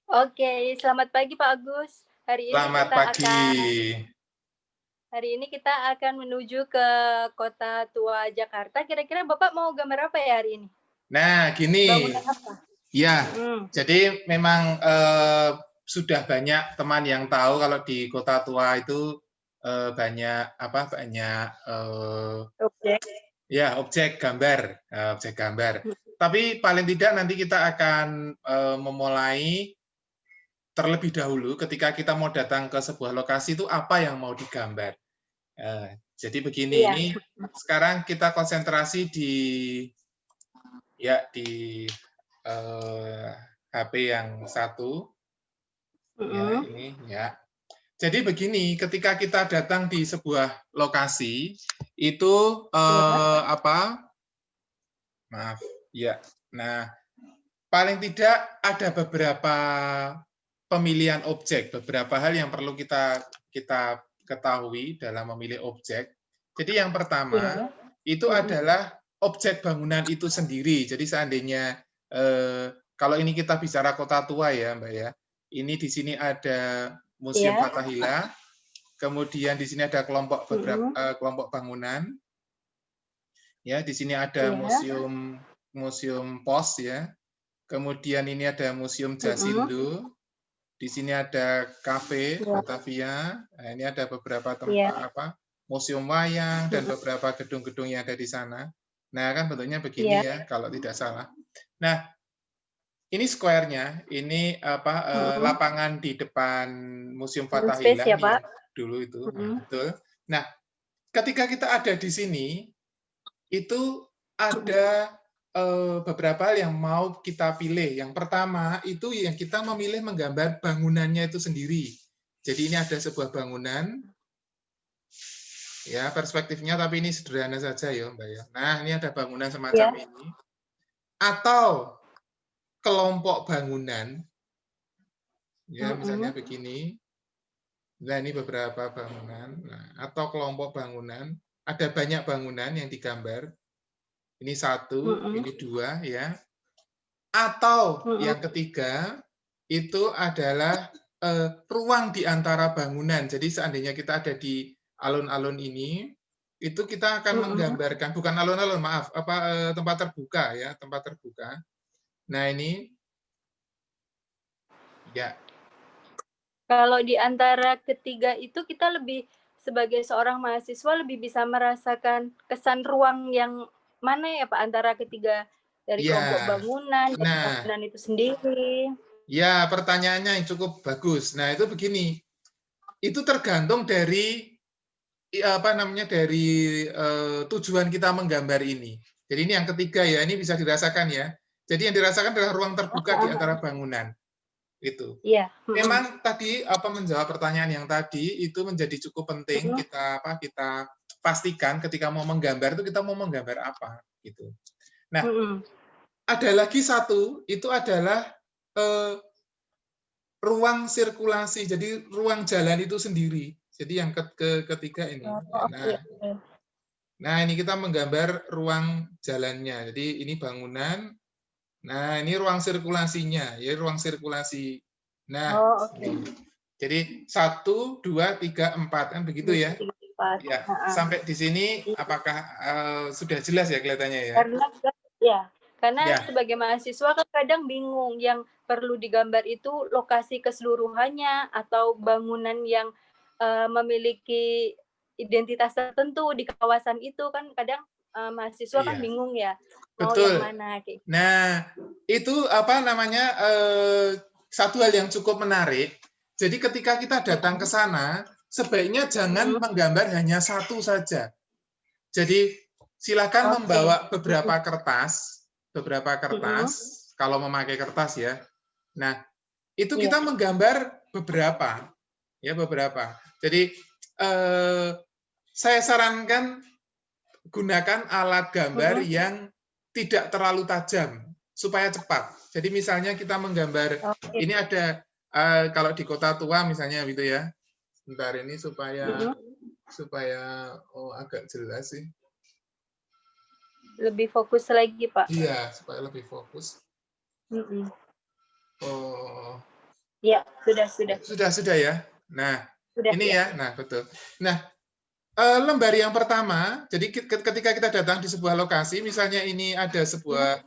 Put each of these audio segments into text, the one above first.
Oke, selamat pagi Pak Agus. Selamat pagi. Hari ini kita akan menuju ke Kota Tua Jakarta. Kira-kira Bapak mau gambar apa ya hari ini? Nah, gini, Bangunan apa? ya, Mhm. jadi memang sudah banyak teman yang tahu kalau di Kota Tua itu banyak apa? Banyak Oke. ya objek gambar. Tapi paling tidak nanti kita akan memulai terlebih dahulu ketika kita mau datang ke sebuah lokasi itu apa yang mau digambar. Jadi begini, Iya. ini sekarang kita konsentrasi di di HP yang satu, ya Mhm. ini ya. Jadi begini, ketika kita datang di sebuah lokasi itu Iya. apa? Maaf, ya. Nah, paling tidak ada beberapa pemilihan objek, beberapa hal yang perlu kita kita ketahui dalam memilih objek. Jadi yang pertama Iya. itu Mhm. adalah objek bangunan itu sendiri. Jadi seandainya kalau ini kita bicara kota tua ya, Mbak ya. Ini di sini ada Museum Iya. Fathahillah, kemudian di sini ada Mhm. kelompok bangunan, ya di sini ada Iya. museum museum pos ya. Kemudian ini ada Museum Mhm. Jasindo, di sini ada kafe Iya. Batavia, nah, ini ada beberapa Iya. tempat museum wayang dan Mhm. beberapa gedung-gedung yang ada di sana. Nah, kan bentuknya begini Iya. ya, kalau tidak salah. Nah, ini square-nya, ini Mhm. lapangan di depan Museum Open space Fathahillah ya, nih Pak? yang dulu itu, nah, Mhm. betul. Nah, ketika kita ada di sini, itu Mhm. ada beberapa hal yang mau kita pilih. Yang pertama itu yang kita memilih menggambar bangunannya itu sendiri. Jadi ini ada sebuah bangunan, ya perspektifnya tapi ini sederhana saja ya Mbak ya. Nah ini ada bangunan semacam Iya. ini. Atau kelompok bangunan, ya misalnya Mhm. begini. Nah ini beberapa bangunan. Nah, atau kelompok bangunan. Ada banyak bangunan yang digambar. Ini satu, Mhm. ini dua, ya. Atau Mhm. yang ketiga, itu adalah ruang di antara bangunan. Jadi seandainya kita ada di alun-alun ini, itu kita akan Mhm. menggambarkan, bukan alun-alun, maaf, tempat terbuka ya, tempat terbuka. Nah ini, ya, Kalau di antara ketiga itu kita lebih sebagai seorang mahasiswa lebih bisa merasakan kesan ruang yang mana ya Pak, antara ketiga dari kelompok ya. bangunan, dari Nah, bangunan itu sendiri? ya pertanyaannya yang cukup bagus. Nah itu begini, itu tergantung dari dari tujuan kita menggambar ini. Jadi ini yang ketiga ya, ini bisa dirasakan ya. Jadi yang dirasakan adalah ruang terbuka di antara bangunan itu. Iya, mhm, Memang tadi menjawab pertanyaan yang tadi itu menjadi cukup penting mhm, kita pastikan ketika mau menggambar itu kita mau menggambar apa gitu. Nah, mhm. ada lagi satu itu adalah eh, ruang sirkulasi. Jadi ruang jalan itu sendiri. Jadi yang ketiga ini. Oh, Ya, oke oke. nah, ini kita menggambar ruang jalannya. Jadi ini bangunan. Nah, ini ruang sirkulasinya, ya ruang sirkulasi. Nah, Oh, oke. ini. Jadi 1, 2, 3, 4 kan begitu 2, ya? 3, 4, Ya, heeh. sampai di sini Iya, apakah sudah jelas ya kelihatannya ya? karena kan ya, karena Ya, sebagai mahasiswa kan kadang bingung yang perlu digambar itu lokasi keseluruhannya atau bangunan yang, memiliki identitas tertentu di kawasan itu kan kadang, mahasiswa kan iya, bingung ya, mau yang betul. mana kayak Nah, itu satu hal yang cukup menarik. Jadi ketika kita datang ke mhm, sana, sebaiknya jangan mhm, menggambar hanya satu saja. Jadi silakan oke, membawa mhm, beberapa kertas, mhm, kalau memakai kertas ya. Nah, itu iya, kita menggambar beberapa, ya beberapa. Jadi saya sarankan gunakan alat gambar mhm, yang tidak terlalu tajam supaya cepat. Jadi misalnya kita menggambar, oke, ini ada kalau di kota tua misalnya gitu ya. Sebentar ini supaya mhm, supaya agak jelas sih. lebih fokus lagi, Pak, Iya, supaya lebih fokus. mhm, Oh. Ya, sudah. Sudah ya. Nah, Sudah, ini ya. ya. Nah, betul. Nah, lembar yang pertama, jadi ketika kita datang di sebuah lokasi, misalnya ini ada sebuah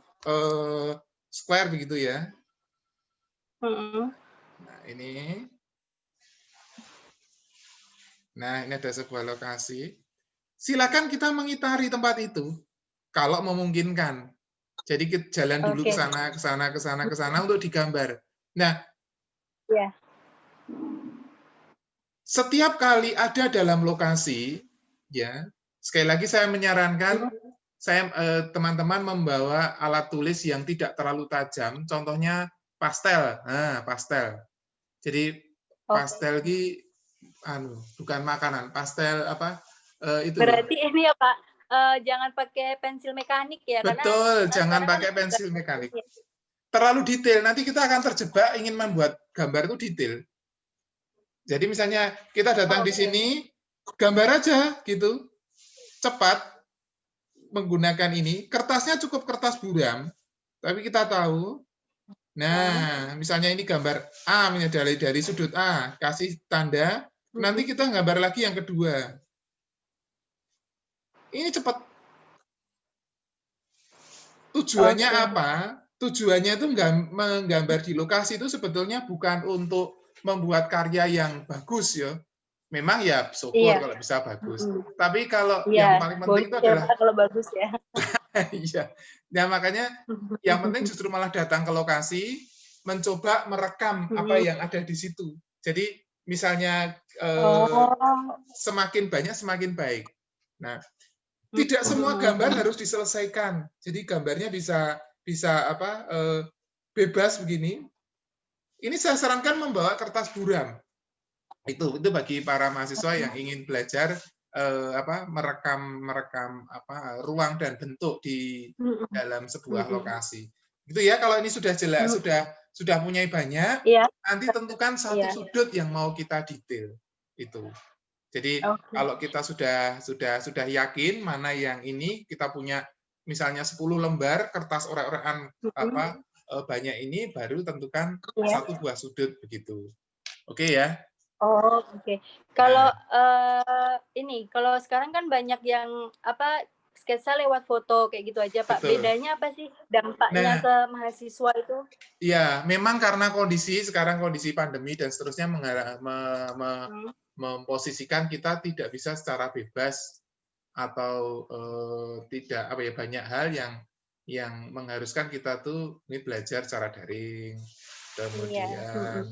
square begitu ya. Nah, ini. Nah, ini ada sebuah lokasi. Silakan kita mengitari tempat itu kalau memungkinkan. Jadi kita jalan dulu ke Oke. sana, ke sana untuk digambar. Nah, Ya. setiap kali ada dalam lokasi, ya, sekali lagi saya menyarankan teman-teman membawa alat tulis yang tidak terlalu tajam, contohnya pastel. Nah, pastel. Jadi pastel ini bukan makanan, pastel apa? Itu loh. Berarti ini ya Pak, jangan pakai pensil mekanik ya, karena Betul, jangan sekarang kan pakai udah pensil mekanik. Terlalu detail, nanti kita akan terjebak ingin membuat gambar itu detail. Jadi misalnya kita datang di sini, gambar aja gitu, cepat menggunakan ini. Kertasnya cukup kertas buram, tapi kita tahu. Nah, misalnya ini gambar A, dari sudut A, kasih tanda. Nanti kita gambar lagi yang kedua. Ini cepat. Tujuannya apa? Tujuannya itu menggambar di lokasi itu sebetulnya bukan untuk membuat karya yang bagus ya. Memang ya syukur kalau bisa bagus. Tapi kalau yang Iya, paling penting bonus itu ya adalah Pak kalau bagus ya. iya. Nah, makanya yang penting justru malah datang ke lokasi, mencoba merekam apa yang ada di situ. Jadi misalnya semakin banyak semakin baik. Nah, tidak semua gambar harus diselesaikan. Jadi gambarnya bisa apa bebas begini. Ini saya sarankan membawa kertas buram. Itu bagi para mahasiswa yang ingin belajar merekam ruang dan bentuk di dalam sebuah lokasi. Gitu ya. Kalau ini sudah jelas, sudah punya banyak, Iya. nanti tentukan satu sudut yang mau kita detail. Itu. Jadi kalau kita sudah yakin mana yang ini kita punya misalnya 10 lembar kertas orek-orekan banyak ini baru tentukan satu buah sudut begitu. Oke ya. Oh, oke. Kalau kalau sekarang kan banyak yang sketsa lewat foto kayak gitu aja, Pak. Betul. Bedanya apa sih dampaknya ke mahasiswa itu? Ya, memang karena sekarang kondisi pandemi dan seterusnya memposisikan kita tidak bisa secara bebas atau tidak banyak hal yang mengharuskan kita tuh ini belajar secara daring, kemudian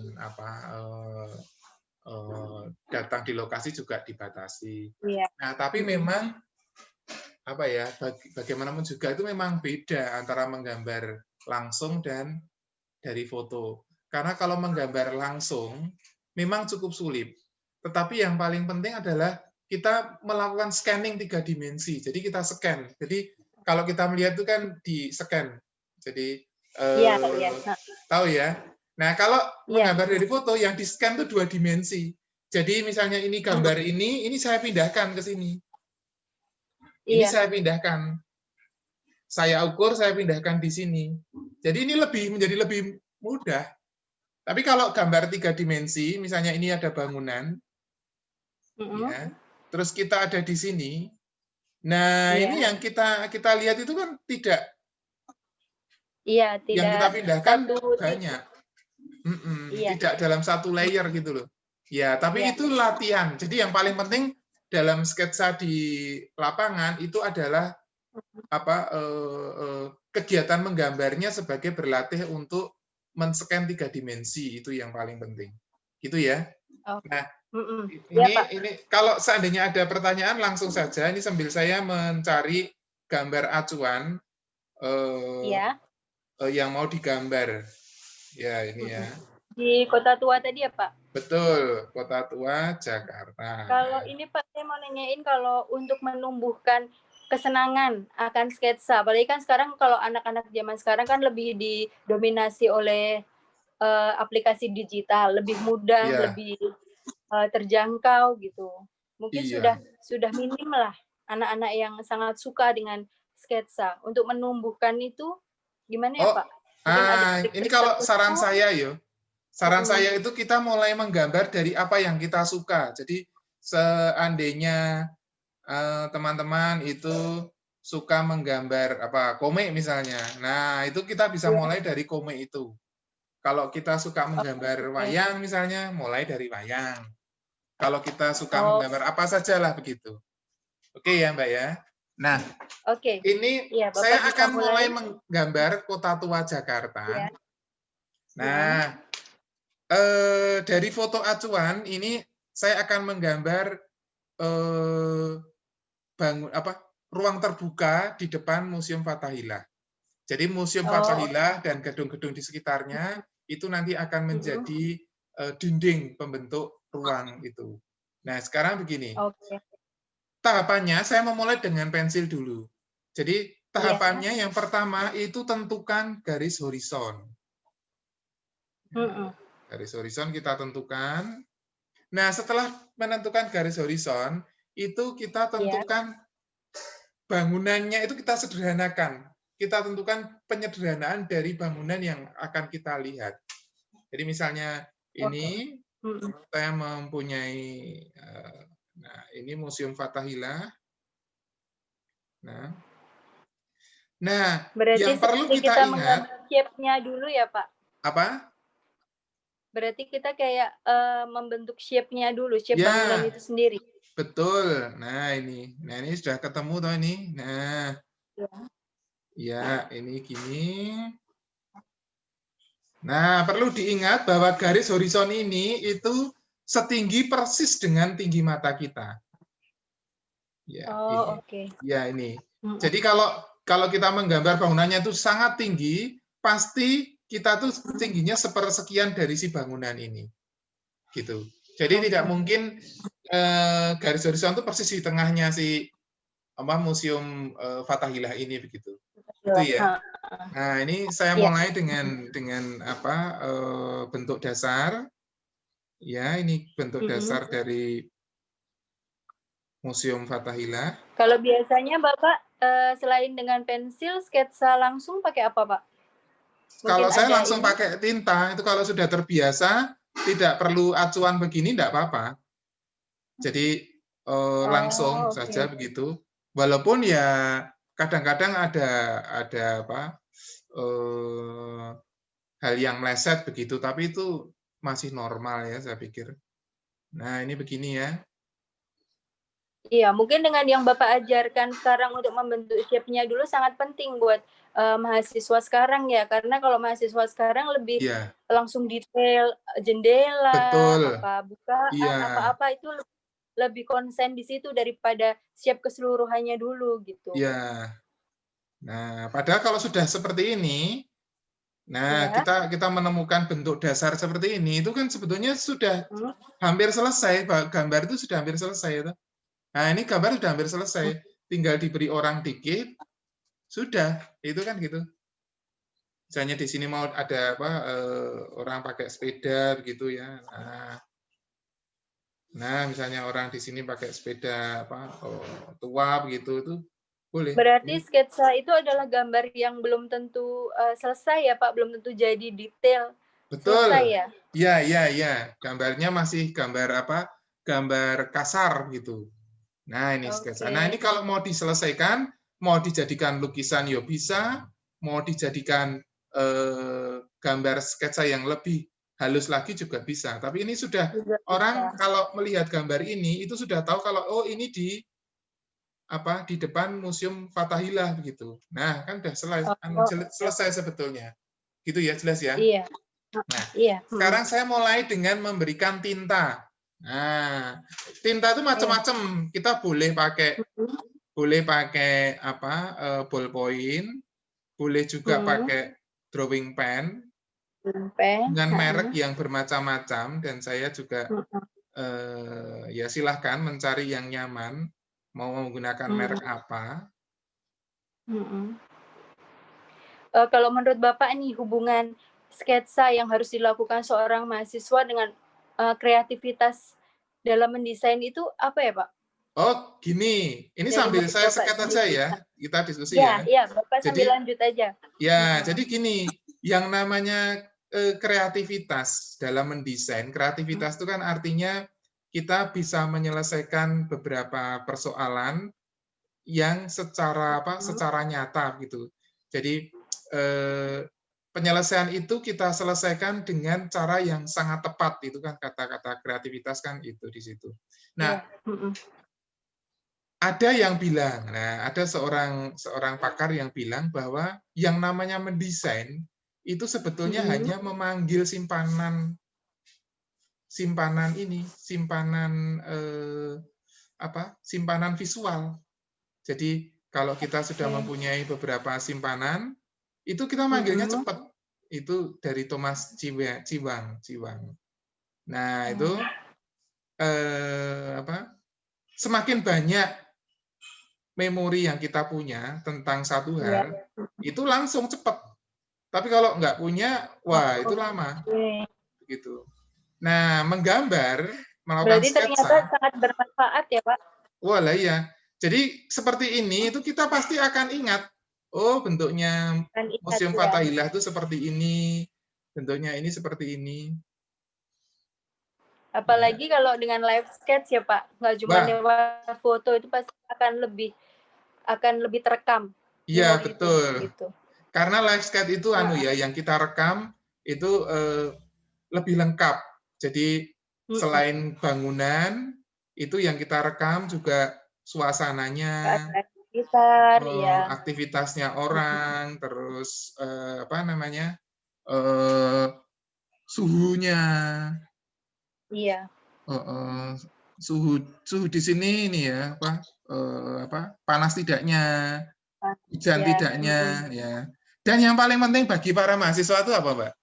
datang di lokasi juga dibatasi. Nah, tapi memang bagaimanapun juga itu memang beda antara menggambar langsung dan dari foto. Karena kalau menggambar langsung memang cukup sulit. Tetapi yang paling penting adalah kita melakukan scanning 3 dimensi. Jadi kita scan. Jadi kalau kita melihat itu kan di scan. Jadi tahu ya. Nah, kalau menggambar dari foto yang di scan itu 2 dimensi. Jadi misalnya ini gambar ini saya pindahkan ke sini. Ini saya pindahkan. Saya ukur, saya pindahkan di sini. Jadi ini menjadi lebih mudah. Tapi kalau gambar 3 dimensi, misalnya ini ada bangunan, ya, terus kita ada di sini. Nah, ini yang kita lihat itu kan tidak. Yang kita pindahkan banyak. Tidak dalam satu layer gitu loh. Ya, tapi itu latihan. Jadi yang paling penting dalam sketsa di lapangan itu adalah kegiatan menggambarnya sebagai berlatih untuk men-scan 3 dimensi, itu yang paling penting. Gitu ya. Nah, ini kalau seandainya ada pertanyaan langsung saja, ini sambil saya mencari gambar acuan yang mau digambar. Ya, ini ya. Di Kota Tua tadi ya, Pak? Betul, Kota Tua, Jakarta. Kalau ini Pak, saya mau nanyain kalau untuk menumbuhkan kesenangan akan sketsa, apalagi kan sekarang kalau anak-anak zaman sekarang kan lebih didominasi oleh aplikasi digital, lebih mudah, lebih terjangkau gitu. Mungkin sudah minim lah anak-anak yang sangat suka dengan sketsa. Untuk menumbuhkan itu gimana ya Pak? Ini kalau saran saya Saran saya itu kita mulai menggambar dari apa yang kita suka. Jadi seandainya teman-teman itu suka menggambar komik misalnya. Nah, itu kita bisa mulai dari komik itu. Kalau kita suka menggambar wayang misalnya, mulai dari wayang. Kalau kita suka menggambar apa sajalah begitu. Oke ya, Mbak ya. Nah, ini saya akan mulai menggambar Kota Tua Jakarta. Nah, dari foto acuan ini saya akan menggambar ruang terbuka di depan Museum Fathahillah. Jadi Museum Fathahillah dan gedung-gedung di sekitarnya itu nanti akan menjadi dinding pembentuk ruang itu. Nah, sekarang begini. Tahapannya saya memulai dengan pensil dulu. Jadi tahapannya yang pertama itu tentukan garis horizon. Garis horizon kita tentukan. Nah, setelah menentukan garis horizon, itu kita tentukan bangunannya, itu kita sederhanakan. Kita tentukan penyederhanaan dari bangunan yang akan kita lihat. Jadi misalnya ini, saya mempunyai, nah ini Museum Fathahillah. Nah, berarti yang perlu kita ingat, shape-nya dulu ya Pak? Apa? Berarti kita kayak membentuk shape-nya dulu, shape bangunan itu sendiri. Betul. Nah ini sudah ketemu toh ini. Nah, ya ini gini. Nah, perlu diingat bahwa garis horizon ini itu setinggi persis dengan tinggi mata kita. Ya, ini. Jadi kalau kita menggambar bangunannya itu sangat tinggi, pasti kita tuh tingginya sepersekian dari si bangunan ini. Gitu. Jadi tidak mungkin garis horizon itu persis di tengahnya si Museum Fathahillah ini begitu. Itu ya. Nah, ini saya mulai dengan bentuk dasar. Ya, ini bentuk dasar dari Museum Fathahillah. Kalau biasanya Bapak selain dengan pensil, sketsa langsung pakai apa, Pak? Kalau saya langsung pakai tinta, itu kalau sudah terbiasa, tidak perlu acuan begini, tidak apa-apa. Jadi langsung saja begitu. Walaupun ya kadang-kadang ada hal yang meleset begitu, tapi itu masih normal ya saya pikir. Nah ini begini ya. Iya, mungkin dengan yang Bapak ajarkan sekarang untuk membentuk shape-nya dulu sangat penting buat mahasiswa sekarang ya, karena kalau mahasiswa sekarang lebih langsung detail jendela, bukaan, apa-apa itu lebih konsen di situ daripada shape keseluruhannya dulu gitu. Iya. Nah, padahal kalau sudah seperti ini, nah kita menemukan bentuk dasar seperti ini, itu kan sebetulnya sudah hampir selesai, gambar itu sudah hampir selesai. Nah, ini gambar sudah hampir selesai, tinggal diberi orang dikit, sudah, itu kan gitu. Misalnya di sini mau ada orang pakai sepeda begitu ya. Nah, misalnya orang di sini pakai sepeda tua begitu itu boleh. Berarti sketsa itu adalah gambar yang belum tentu selesai ya Pak, belum tentu jadi detail. Betul. Selesai ya? Iya. Gambarnya masih gambar kasar gitu. Nah, ini sketsa. Nah, ini kalau mau diselesaikan, mau dijadikan lukisan ya bisa, mau dijadikan gambar sketsa yang lebih halus lagi juga bisa. Tapi ini sudah orang kalau melihat gambar ini itu sudah tahu kalau ini di depan Museum Fathahillah begitu. Nah, kan sudah selesai sebetulnya. Gitu ya, jelas ya? Iya. Nah, sekarang saya mulai dengan memberikan tinta. Nah, tinta itu macam-macam. Kita boleh pakai ballpoint, boleh juga pakai drawing pen dengan merek yang bermacam-macam, dan saya juga ya silahkan mencari yang nyaman, mau menggunakan merek apa. Kalau menurut Bapak nih, hubungan sketsa yang harus dilakukan seorang mahasiswa dengan kreativitas dalam mendesain itu apa ya Pak? Oh, gini. Ini sambil saya seket aja ya, kita diskusi ya. Iya, Bapak sambil lanjut aja. Ya, jadi gini, yang namanya kreativitas dalam mendesain. Kreativitas itu kan artinya kita bisa menyelesaikan beberapa persoalan yang secara secara nyata gitu. Jadi penyelesaian itu kita selesaikan dengan cara yang sangat tepat, itu kan kata-kata kreativitas kan itu di situ. Nah, ada yang bilang, ada seorang pakar yang bilang bahwa yang namanya mendesain itu sebetulnya hanya memanggil simpanan simpanan visual. Jadi kalau kita sudah mempunyai beberapa simpanan, itu kita manggilnya cepat. Itu dari Thomas Ciwang. Nah, itu semakin banyak memori yang kita punya tentang satu hal, itu langsung cepat. Tapi kalau nggak punya, wah itu lama. Begitu. Nah, menggambar, melakukan Berarti sketsa. ternyata sangat bermanfaat ya, Pak? Wah, lah iya. Jadi seperti ini itu kita pasti akan ingat. Oh, bentuknya Museum Fathahillah itu seperti ini. Bentuknya ini seperti ini. Apalagi kalau dengan live sketch ya, Pak. Nggak cuma lewat foto, itu pasti akan lebih terekam. Iya, betul. Gitu. Karena live sketch itu yang kita rekam itu lebih lengkap. Jadi selain bangunan, itu yang kita rekam juga suasananya, aktivitasnya orang, terus suhunya. Iya. Suhu di sini ini ya, panas tidaknya, hujan tidaknya, ya. Dan yang paling penting bagi para mahasiswa itu apa, Mbak?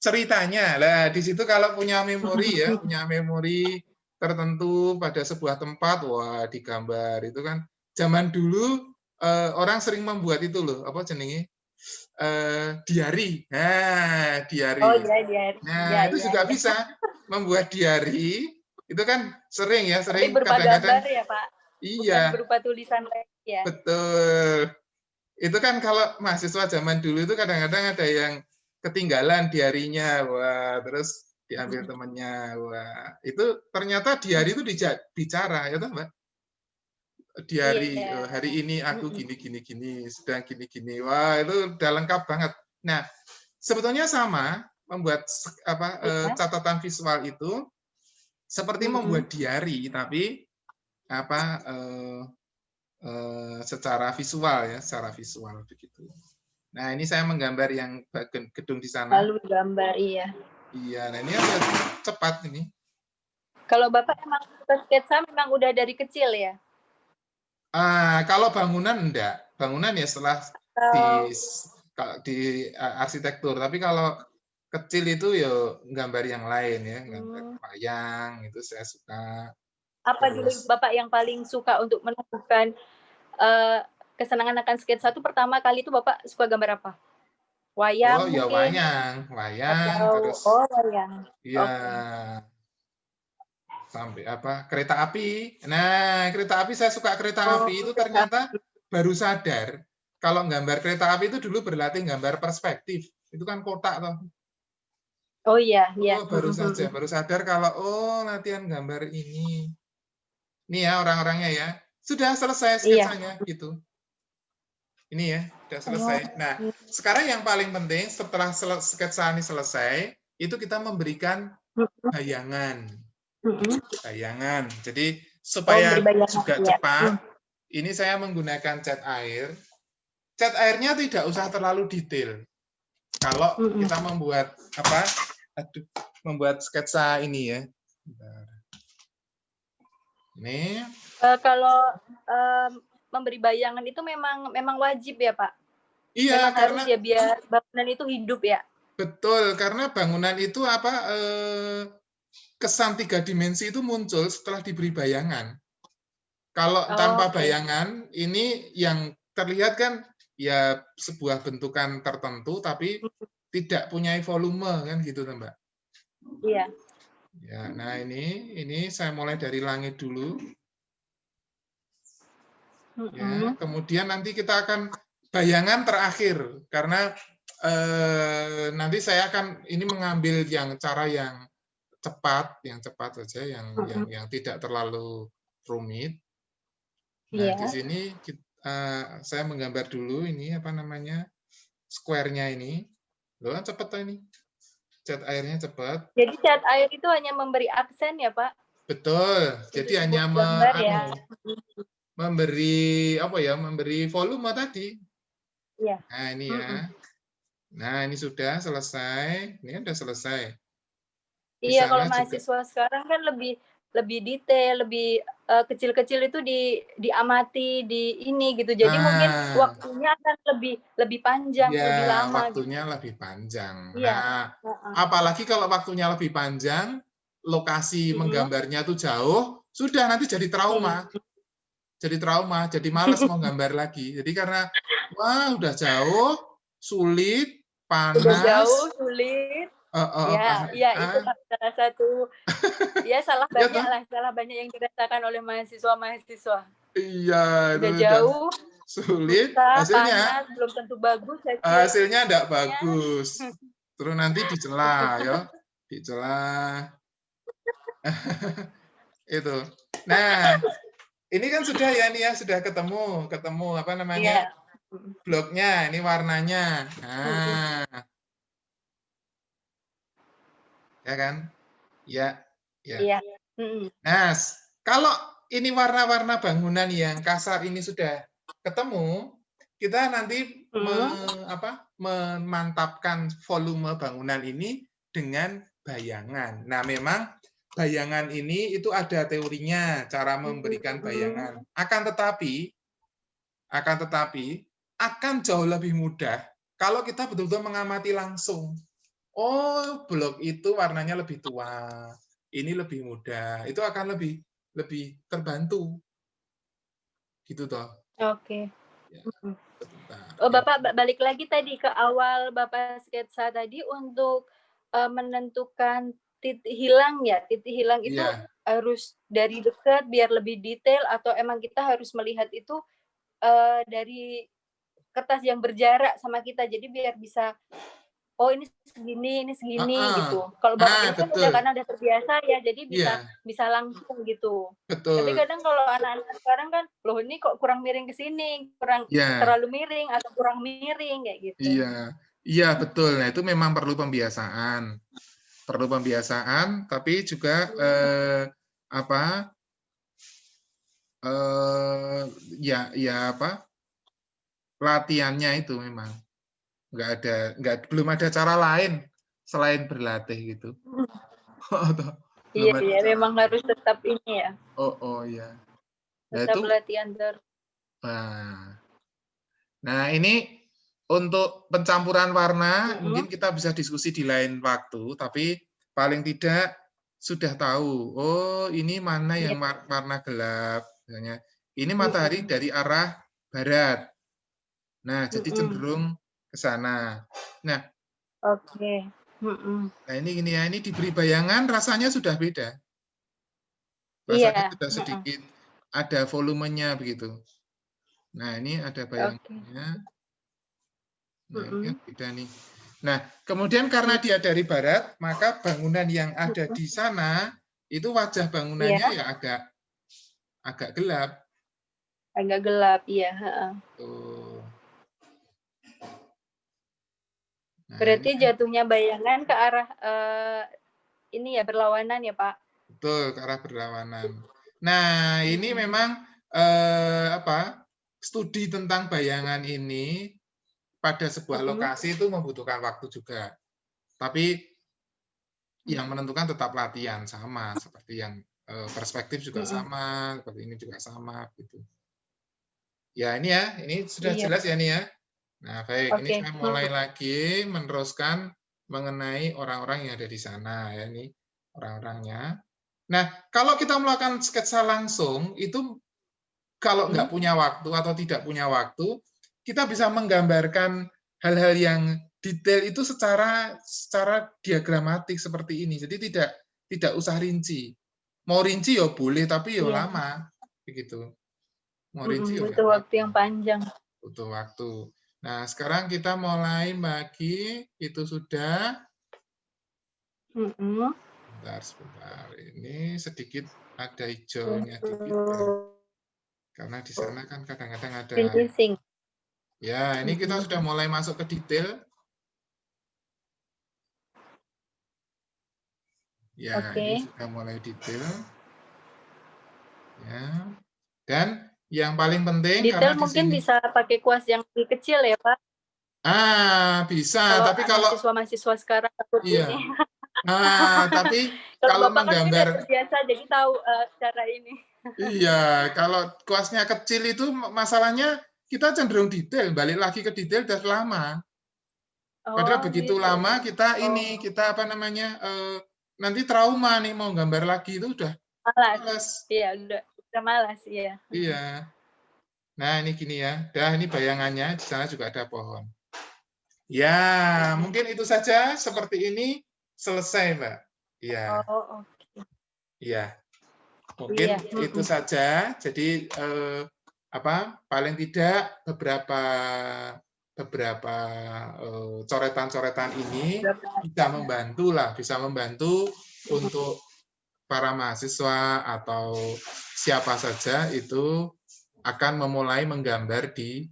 Ceritanya. Lah di situ kalau punya memori ya, punya memori tertentu pada sebuah tempat, wah digambar itu kan. Zaman dulu orang sering membuat itu loh, apa jenenge? Diari. Nah, diari. Oh iya, diari. Nah, itu juga bisa membuat diari. Itu kan sering berupa kadang-kadang. Gambar ya, Pak? Iya. Bukan berupa tulisan lagi ya. Betul. Itu kan kalau mahasiswa zaman dulu itu kadang-kadang ada yang ketinggalan diarinya, wah, terus diambil temannya, wah, itu ternyata diari itu bicara, ya toh, Mbak? Diari, hari ini aku gini, sedang gini, wah, itu udah lengkap banget. Nah, sebetulnya sama, membuat catatan visual itu seperti membuat diari, tapi secara visual begitu. Nah, ini saya menggambar yang gedung di sana. Lalu gambar, iya. Iya, nah ini agak cepat ini. Kalau Bapak emang sketsa memang udah dari kecil ya? Kalau bangunan enggak. Bangunan ya setelah di arsitektur. Tapi kalau kecil itu ya gambar yang lain ya, gambar wayang itu saya suka. Apa dulu Bapak yang paling suka untuk menemukan kesenangan akan sketsa itu pertama kali itu Bapak suka gambar apa? Wayang mungkin? Ya wayang, terus wayang. Iya. Sampai kereta api. Nah, kereta api saya suka kereta api itu ternyata baru sadar kalau gambar kereta api itu dulu berlatih gambar perspektif. Itu kan kotak toh. Oh iya, iya. Baru sadar kalau latihan gambar ini. Ini ya orang-orangnya ya. Sudah selesai sketsanya gitu. Ini ya, sudah selesai. Nah, sekarang yang paling penting setelah sketsa ini selesai, itu kita memberikan bayangan. Bayangan. Jadi supaya juga cepat, ini saya menggunakan cat air. Cat airnya tidak usah terlalu detail. Kalau kita membuat sketsa ini ya. Ini. Kalau memberi bayangan itu memang wajib ya, Pak? Iya, memang harus ya biar bangunan itu hidup ya. Betul, karena bangunan itu kesan 3 dimensi itu muncul setelah diberi bayangan. Kalau tanpa bayangan, ini yang terlihat kan ya sebuah bentukan tertentu, tapi tidak punya volume kan gitu, Mbak. Iya. Ya, nah ini saya mulai dari langit dulu. Ya, kemudian nanti kita akan bayangan terakhir karena nanti saya akan ini mengambil cara yang cepat saja, yang tidak terlalu rumit. Nah, di Iya. sini saya menggambar dulu ini apa namanya square-nya ini. Loh, kan cepet ini. Cat airnya cepat. Jadi cat air itu hanya memberi aksen ya, Pak? Betul. Untuk Jadi hanya sebuah gambar ya. memberi apa ya? Memberi volume tadi. Iya. Nah, ini ya. Nah, ini sudah selesai. Ini sudah selesai. Di Iya, kalau sana juga. mahasiswa sekarang kan lebih detail, lebih kecil-kecil itu diamati di ini gitu. Jadi mungkin Nah, waktunya akan lebih panjang, lebih ya, lama gitu. waktunya lebih panjang. Iya. Nah, apalagi kalau waktunya lebih panjang, lokasi menggambarnya tuh jauh, sudah nanti jadi trauma. Jadi trauma, jadi males mau gambar lagi. Jadi karena wah udah jauh, sulit, Udah jauh, panas, sulit. Ya, ya itu salah satu ya salah ya toh? banyak yang dirasakan oleh mahasiswa-mahasiswa. Iya, itu Udah udah jauh, sulit, susah, hasilnya panas, belum tentu bagus hasilnya enggak hasilnya. bagus. Terus nanti dicela ya, dicela. Itu. Nah, ini kan sudah ya nih ya, sudah ketemu apa namanya? Iya. Bloknya, ini warnanya. Nah, ya kan? Ya, ya. Iya. Nah, kalau ini warna-warna bangunan yang kasar ini sudah ketemu, kita nanti memantapkan volume bangunan ini dengan bayangan. Nah, memang bayangan ini itu ada teorinya, cara memberikan bayangan. Akan tetapi akan jauh lebih mudah kalau kita betul-betul mengamati langsung. Oh, blok itu warnanya lebih tua, ini lebih muda, itu akan lebih terbantu, gitu toh. Oke. Ya, Oh, Bapak balik lagi tadi ke awal Bapak sketsa tadi untuk menentukan titik hilang ya. Titik hilang itu harus dari dekat biar lebih detail atau emang kita harus melihat itu dari kertas yang berjarak sama kita. Jadi biar bisa oh ini segini gitu. Kalau Bapak ini kan udah karena udah terbiasa ya, jadi bisa langsung gitu. Tapi Betul. kadang kalau anak-anak sekarang kan, loh ini kok kurang miring ke sini, kurang terlalu miring atau kurang miring kayak gitu. Iya, iya betul. Nah itu memang perlu pembiasaan, tapi juga ya apa latihannya itu memang belum ada cara lain selain berlatih gitu. Iya, memang harus tetap ini ya. Oh ya. Tetap latihan terus. Nah ini untuk pencampuran warna mungkin kita bisa diskusi di lain waktu, tapi paling tidak sudah tahu. Oh ini mana yang warna gelap, misalnya. Ini matahari dari arah barat. Nah jadi cenderung ke sana. Nah. Oke. Nah ini diberi bayangan rasanya sudah beda. Rasanya sudah sedikit ada volumenya begitu. Nah ini ada bayangannya. Nah ini beda nih. Nah kemudian karena dia dari barat, maka bangunan yang ada di sana itu wajah bangunannya ya agak gelap. Agak gelap, iya. Tuh. Nah, berarti jatuhnya bayangan ke arah ini ya berlawanan ya Pak? Betul, ke arah berlawanan. Nah ini memang studi tentang bayangan ini pada sebuah lokasi itu membutuhkan waktu juga. Tapi yang menentukan tetap latihan sama, seperti yang perspektif juga sama, seperti ini juga sama gitu. Ya ini sudah jelas ya nih ya. Nah baik, ini saya mulai lagi meneruskan mengenai orang-orang yang ada di sana ya ini orang-orangnya. Nah kalau kita melakukan sketsa langsung itu kalau nggak punya waktu atau tidak punya waktu, kita bisa menggambarkan hal-hal yang detail itu secara diagramatik seperti ini. Jadi tidak usah rinci. Mau rinci ya boleh, tapi ya lama begitu. Mau rinci ya butuh waktu yang panjang. butuh waktu. Nah, sekarang kita mulai bagi, itu sudah. Sebentar. Ini sedikit ada hijaunya dikit ya. Karena di sana kan kadang-kadang ada. Finishing. Ya, ini kita sudah mulai masuk ke detail. Ya, ini sudah mulai detail. Ya. Dan yang paling penting Detail karena di mungkin sini. bisa pakai kuas yang lebih kecil ya, Pak. Bisa. Tapi kalau mahasiswa sekarang takut iya. ini. Tapi Kalau kalau Bapak kan sudah menggambar, terbiasa, jadi tahu cara ini. iya, kalau kuasnya kecil itu masalahnya kita cenderung detail, balik lagi ke detail dan lama. Padahal Oh, begitu gitu. lama kita apa namanya, nanti trauma nih mau gambar lagi itu udah Malas. males. Iya, udah malas, iya. Iya. Nah, ini gini ya. Dah ini bayangannya, di sana juga ada pohon. Ya, mungkin itu saja. Seperti ini selesai, Mbak. Iya. Oh, oke. Iya. Mungkin Iya. itu saja. Jadi paling tidak beberapa coretan-coretan ini bisa membantu untuk para mahasiswa atau siapa saja itu akan memulai menggambar di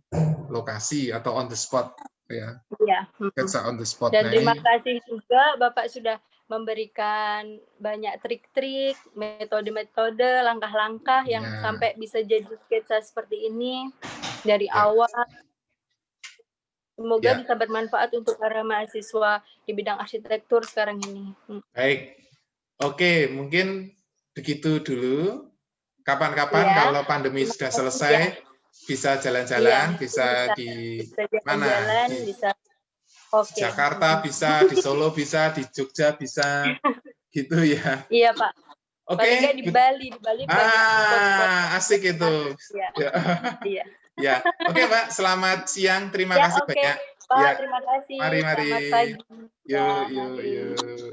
lokasi atau on the spot ya. Iya. Sketsa on the spot. Dan Nah, terima ini kasih juga Bapak sudah memberikan banyak trik-trik, metode-metode, langkah-langkah yang ya, sampai bisa jadi sketsa seperti ini dari ya, awal. Semoga ya. bisa bermanfaat untuk para mahasiswa di bidang arsitektur sekarang ini. Baik. Oke, mungkin begitu dulu. Kapan-kapan Ya, kalau pandemi sudah selesai, bisa jalan-jalan, bisa di mana? jalan-jalan, Di bisa oke. Jakarta bisa, di Solo bisa, di Jogja bisa, gitu ya. Iya, Pak. Paling nggak Oke. di Bali banyak spot-spot. Asik itu. Iya. Ya. Iya. Ya. Oke, Mbak. Selamat siang. Terima Ya, kasih oke. banyak. Pak, Ya. terima kasih. Mari, mari. Selamat pagi. Ya, Yuk, yuk, mari. yuk.